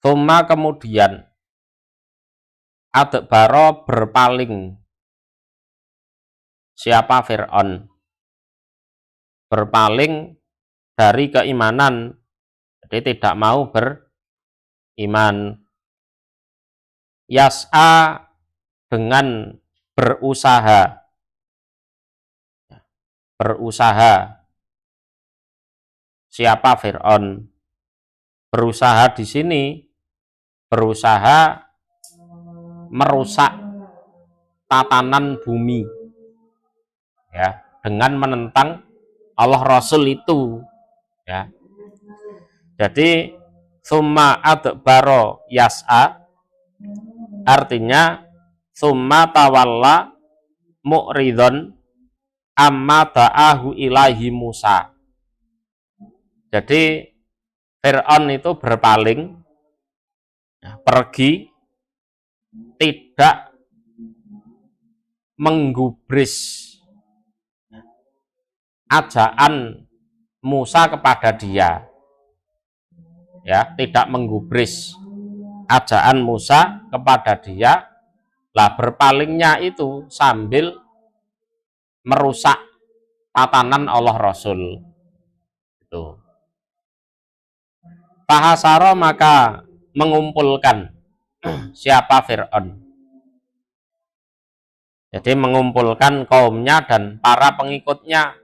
Tsumma kemudian adbaro berpaling. Siapa Fir'aun? Berpaling dari keimanan, jadi tidak mau beriman. Yas'a dengan berusaha. Siapa Fir'aun? Berusaha di sini berusaha merusak tatanan bumi, ya, dengan menentang Allah Rasul itu, ya. Jadi summa adbaro yas'a artinya summa tawalla mu'ridon amma da'ahu ilahi Musa. Jadi Fir'aun itu berpaling, pergi, tidak menggubris ajaan Musa kepada dia, ya, tidak menggubris ajaan Musa kepada dia. Lah berpalingnya itu sambil merusak tatanan Allah Rasul itu. Fahasaro maka mengumpulkan siapa Fir'aun. Jadi mengumpulkan kaumnya dan para pengikutnya,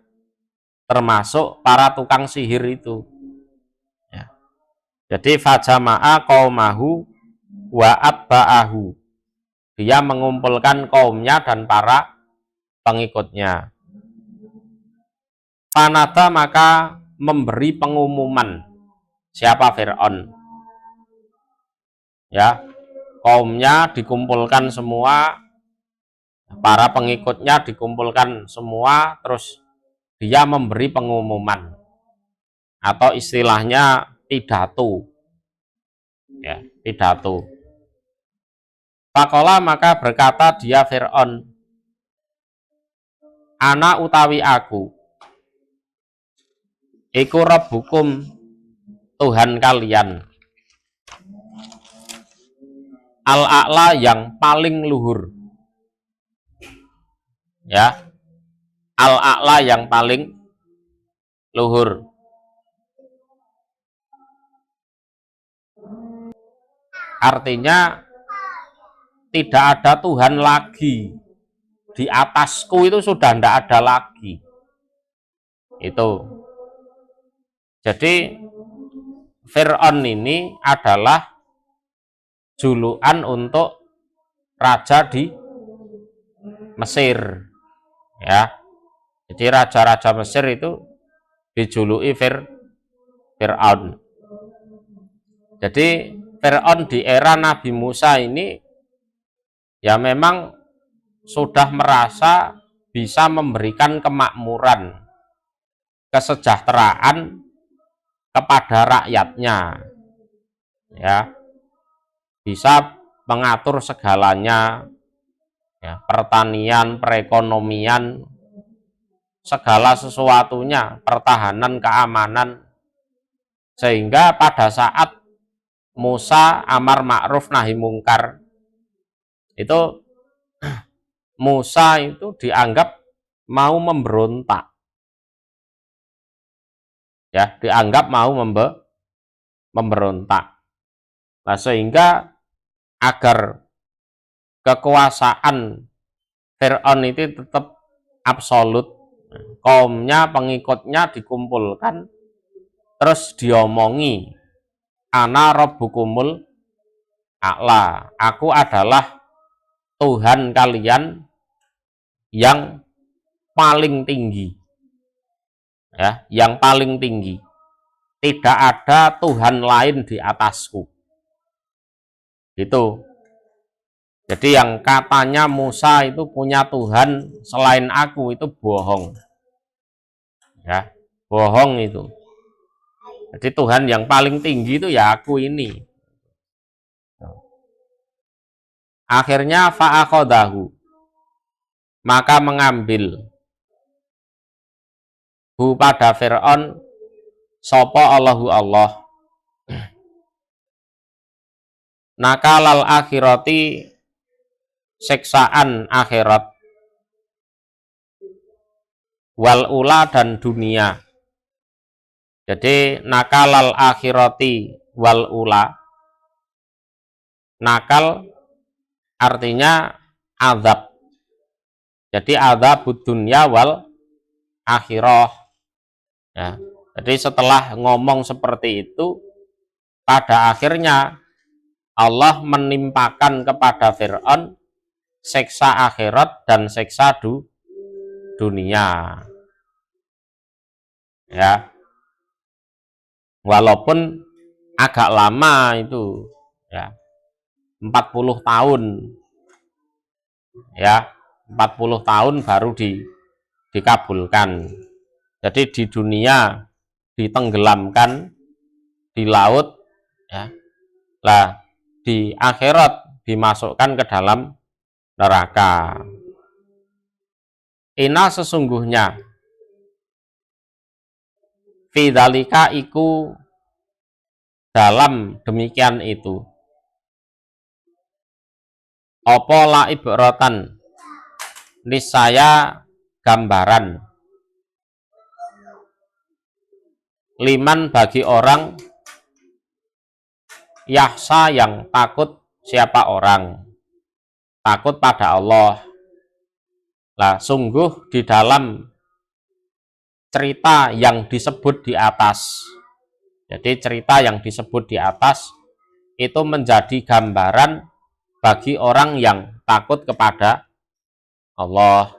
termasuk para tukang sihir itu, ya. Jadi fajama'a qaumahu wa atba'ahu, dia mengumpulkan kaumnya dan para pengikutnya. Fanada maka memberi pengumuman siapa Fir'aun, ya, kaumnya dikumpulkan semua, para pengikutnya dikumpulkan semua, terus dia memberi pengumuman atau istilahnya pidato, ya, pidato. Faqala maka berkata dia Fir'aun, ana utawi aku iku rabbukum, Tuhan kalian, al-a'la yang paling luhur, ya, al-a'la yang paling luhur. Artinya tidak ada Tuhan lagi di atasku, itu sudah tidak ada lagi itu. Jadi Fir'aun ini adalah julukan untuk raja di Mesir, ya. Jadi raja-raja Mesir itu dijuluki Fir'aun. Jadi Fir'aun di era Nabi Musa ini ya memang sudah merasa bisa memberikan kemakmuran, kesejahteraan kepada rakyatnya, ya, bisa mengatur segalanya, ya, pertanian, perekonomian, segala sesuatunya, pertahanan, keamanan, sehingga pada saat Musa amar ma'ruf nahi mungkar itu Musa itu dianggap mau memberontak, ya, dianggap mau memberontak. Nah, sehingga agar kekuasaan Fir'aun itu tetap absolut, kaumnya, pengikutnya dikumpulkan, terus diomongi, ana rabbukumul a'la, aku adalah Tuhan kalian yang paling tinggi, ya, yang paling tinggi, tidak ada Tuhan lain di atasku, itu. Jadi yang katanya Musa itu punya Tuhan selain aku itu bohong, ya, bohong itu. Jadi Tuhan yang paling tinggi itu ya aku ini. Akhirnya fa'akhodahu, maka mengambil hu pada Fir'aun sopo Allahu Allah, nakalal akhirati, siksaan akhirat, wal ula dan dunia. Jadi nakalal akhirati wal ula, nakal artinya azab. Jadi azab dunia wal akhirah. Ya. Jadi setelah ngomong seperti itu, pada akhirnya Allah menimpakan kepada Fir'aun siksa akhirat dan siksa dunia. Ya. Walaupun agak lama itu, ya. 40 tahun. Ya, 40 tahun baru dikabulkan. Jadi di dunia ditenggelamkan di laut, ya. Lah di akhirat dimasukkan ke dalam neraka. Ina sesungguhnya fidzalika iku dalam demikian itu apa la ibratan niscaya gambaran liman bagi orang yahsa yang takut. Siapa orang takut pada Allah. Lah sungguh di dalam cerita yang disebut di atas, jadi cerita yang disebut di atas itu menjadi gambaran bagi orang yang takut kepada Allah.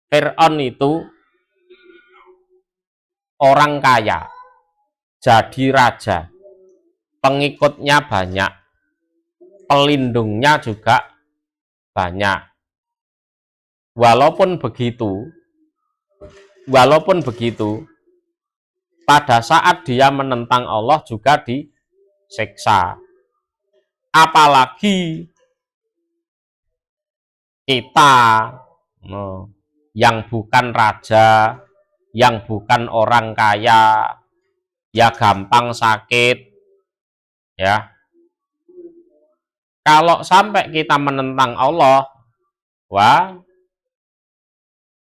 Fir'aun itu orang kaya, jadi raja, pengikutnya banyak, pelindungnya juga banyak. Walaupun begitu, pada saat dia menentang Allah juga disiksa. Apalagi kita yang bukan raja, yang bukan orang kaya, ya gampang sakit, ya. Kalau sampai kita menentang Allah, wah,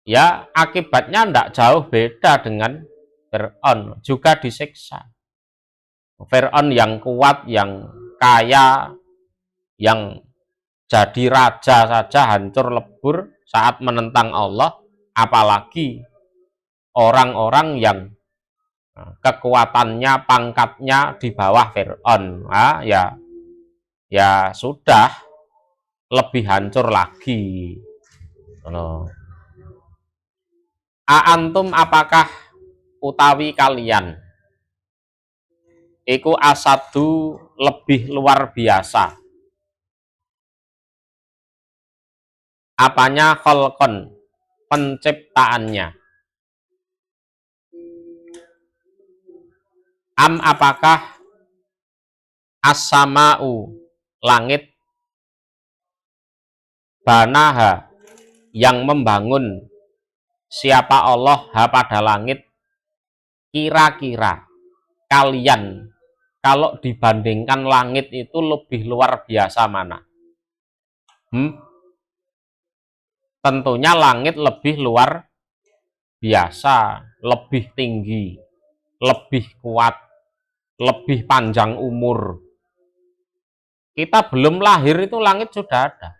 ya akibatnya tidak jauh beda dengan Fir'aun, juga disiksa. Fir'aun yang kuat, yang kaya, yang jadi raja saja hancur lebur saat menentang Allah, apalagi orang-orang yang kekuatannya, pangkatnya di bawah Fir'aun. Nah, ya sudah lebih hancur lagi. Aantum apakah utawi kalian iku asadu lebih luar biasa. Apanya? Kholqon, penciptaannya. Am apakah as-sama'u langit, banaha yang membangun siapa Allah ha pada langit. Kira-kira kalian kalau dibandingkan langit itu lebih luar biasa mana? Tentunya langit lebih luar biasa, lebih tinggi, lebih kuat, lebih panjang umur. Kita belum lahir itu langit sudah ada.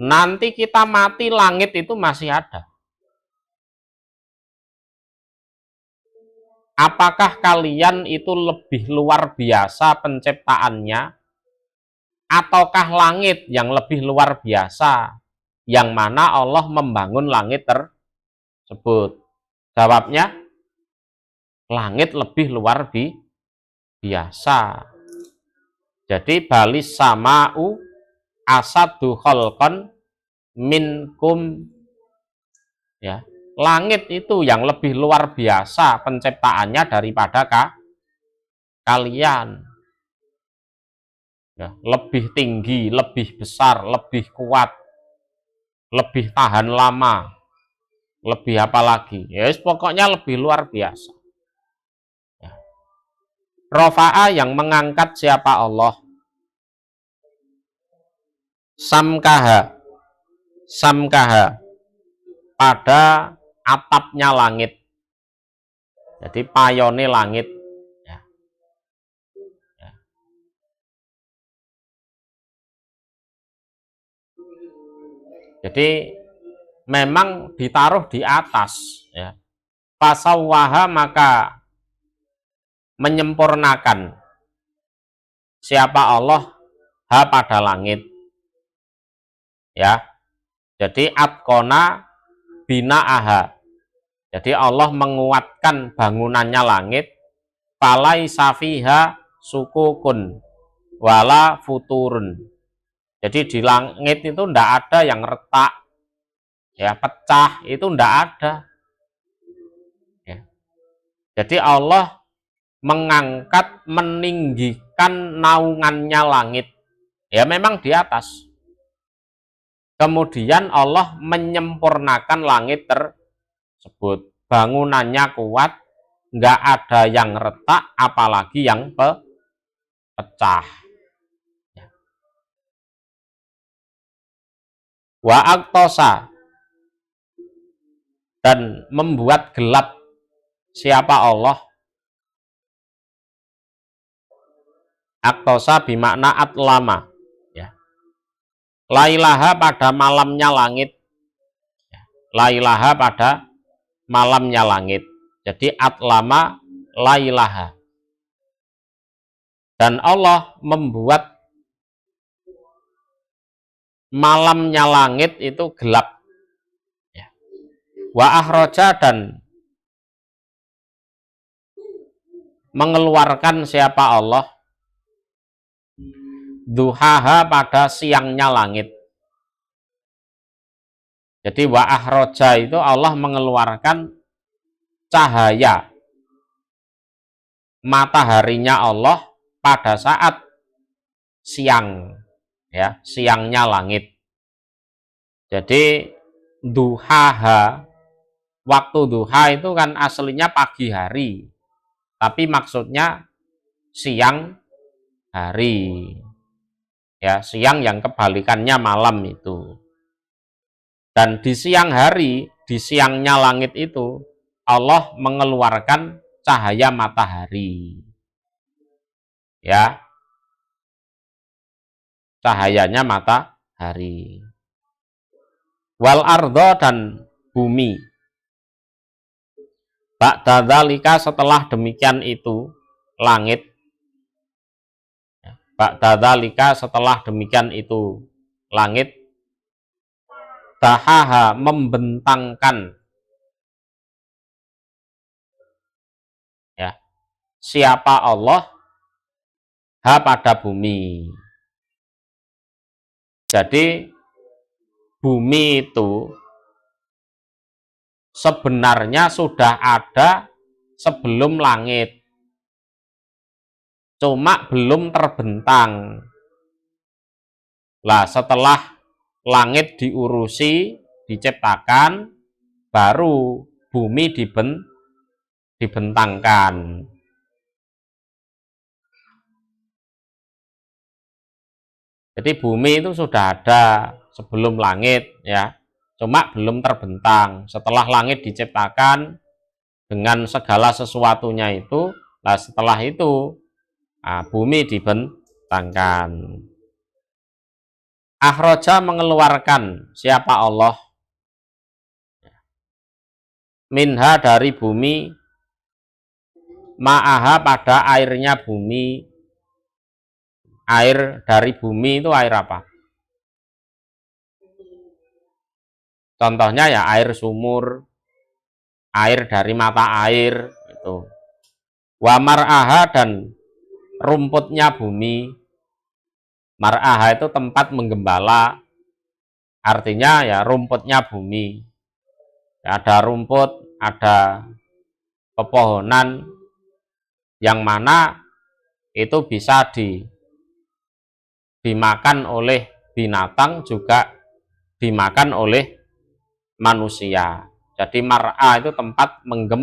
Nanti kita mati langit itu masih ada. Apakah kalian itu lebih luar biasa penciptaannya, ataukah langit yang lebih luar biasa, yang mana Allah membangun langit tersebut? Jawabnya, langit lebih luar biasa. Jadi balis sama'u asadu kholqon minkum, ya. Langit itu yang lebih luar biasa penciptaannya daripada kalian. Ya, lebih tinggi, lebih besar, lebih kuat, lebih tahan lama, lebih apa lagi? Ya, pokoknya lebih luar biasa. Ya. Rofa'a yang mengangkat siapa Allah. samkaha, samkaha pada atapnya langit. Jadi payone langit. Ya. Ya. Jadi memang ditaruh di atas. Ya. Fasawwaha maka menyempurnakan siapa Allah ha pada langit. Ya. Jadi atqona bina'aha. Jadi Allah menguatkan bangunannya langit, palai safiha sukukun wala futurun. Jadi di langit itu ndak ada yang retak, ya pecah itu ndak ada. Ya. Jadi Allah mengangkat, meninggikan naungannya langit. Ya memang di atas. Kemudian Allah menyempurnakan langit tersebut. Bangunannya kuat, nggak ada yang retak, apalagi yang pecah. Wa aktosa, dan membuat gelap siapa Allah. Aktosa bimakna atlama. Ya. Lailaha pada malamnya langit. Ya. Lailaha pada malamnya langit. Jadi atlama lailaha. Dan Allah membuat malamnya langit itu gelap. Ya. Wa ahroja, dan mengeluarkan siapa Allah duhaha pada siangnya langit. Jadi wa ahroja itu Allah mengeluarkan cahaya mataharinya Allah pada saat siang, ya siangnya langit. Jadi duhaha, waktu duha itu kan aslinya pagi hari, tapi maksudnya siang hari, ya siang yang kebalikannya malam itu. Dan di siang hari, di siangnya langit itu Allah mengeluarkan cahaya matahari, ya cahayanya matahari. Wal ardo, dan bumi. Ba'da dzalika, setelah demikian itu langit. Ba'da dzalika, setelah demikian itu langit. Tahaha, membentangkan ya siapa Allah ha pada bumi. Jadi bumi itu sebenarnya sudah ada sebelum langit, cuma belum terbentang. Lah setelah langit diurusi, diciptakan, baru bumi dibentangkan. Jadi bumi itu sudah ada sebelum langit, ya, cuma belum terbentang. Setelah langit diciptakan dengan segala sesuatunya itu, nah setelah itu bumi dibentangkan. Akhroja, mengeluarkan siapa Allah minha, dari bumi, ma'aha, pada airnya bumi. Air dari bumi itu air apa? Contohnya ya air sumur, air dari mata air itu. Wa mar'aha, dan rumputnya bumi. Mar'aha itu tempat menggembala, artinya ya rumputnya bumi. Ya, ada rumput, ada pepohonan yang mana itu bisa dimakan oleh binatang, juga dimakan oleh manusia. Jadi mar'a itu tempat